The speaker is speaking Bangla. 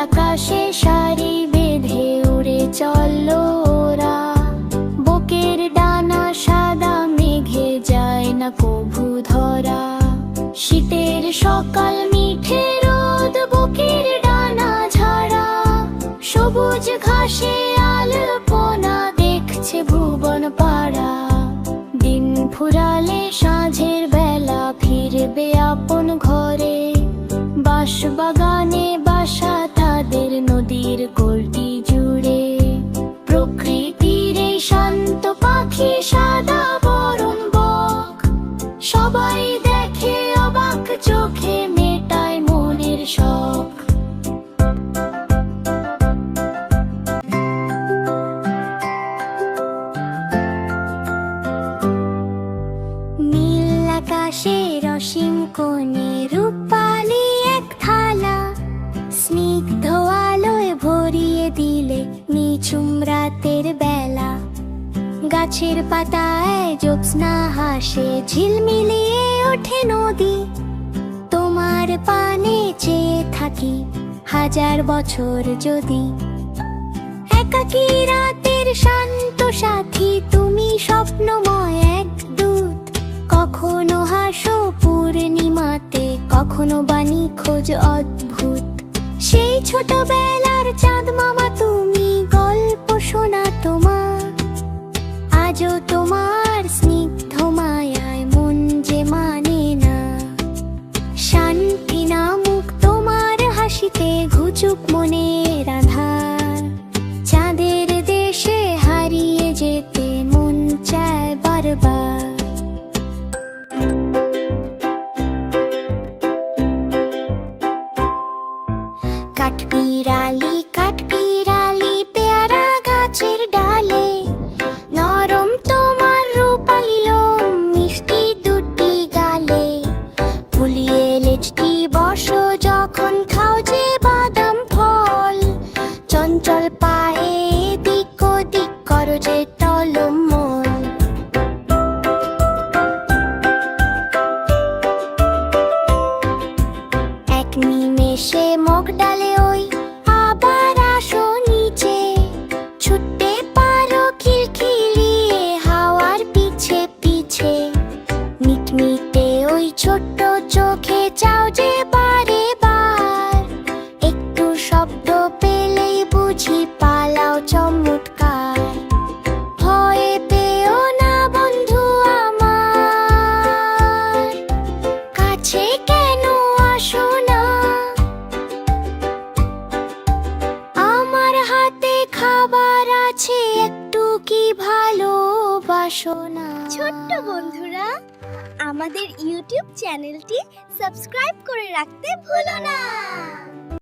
আকাশে সারি বেঁধে উড়ে চলল ওরা, বুকের ডানা সাদা মেঘে যায় না কভু ধরা। শীতের সকাল মিঠে রোদ বুকের ডানা ঝাড়া, সবুজ ঘাসে আলপনা দেখছে ভুবন পাড়া। দিন ফুরালে সাঁঝের বেলা ফিরবে আপন ঘরে, বাঁশবাগানে বাসা তাদের নদীর কোলটি জুড়ে। প্রকৃতির এই শান্ত পাখি সাদা বরণ বক, সবাই দেখে অবাক চোখে মেটায় মনের শখ। নীল আকাশে রসিম কোণে রূপালি এক থালা, স্নিগ্ধ আলোয় ভরিয়ে দিলে নিঝুম রাতের বেলা। গাছের পাতায় জ্যোৎস্না হাসে, ঝিলমিলিয়ে ওঠে নদী। তোমার পানে চেয়ে থাকি হাজার বছর যদি। একাকী রাতের শান্ত সাথী তুমি, স্বপ্নময় এক দূত। কখনো হাসো পূর্ণিমাতে, কখনো বাণী খোঁজ অদ্ভুত। সেই ছোটবেলার চাঁদ মামা তুমি, গল্প শোনা তোমার। আজও তোমার স্নিগ্ধ মায়ায় মন যে মানে না। শান্তি নামুক তোমার হাসিতে ঘুচুক মনের আধার। চাঁদের দেশে হারিয়ে যেতে মন চায় বারবার। কাঠবিড়ালি কাঠবিড়ালি পেয়ারা গাছের ডালে, নরম তোমার রূপালি লোম মিষ্টি দুটি গালে। ফুলিয়ে লেজটি বসো যখন খাও যে বাদাম ফল, চঞ্চল পায়ে এদিক ওদিক করো যে টলমল। এক নিমেষে মুখ ডালে ওই আবার আসো নিচে, ছুটতে পারো খিলখিলিয়ে হাওয়ার পিছে পিছে। মিটমিটে ওই ছোট্ট চোখে চাও যে বারে বার, একটু শব্দ পেলেই বুঝি পালাও চমৎকার। ভয় পেও না বন্ধু আমার, কাছে কেন আসো না। আমার হাতে খাবার আছে, একটু কি ভালোবাসো না। ছোট্ট বন্ধুরা, আমাদের ইউটিউব চ্যানেলটি সাবস্ক্রাইব করে রাখতে ভুলো না।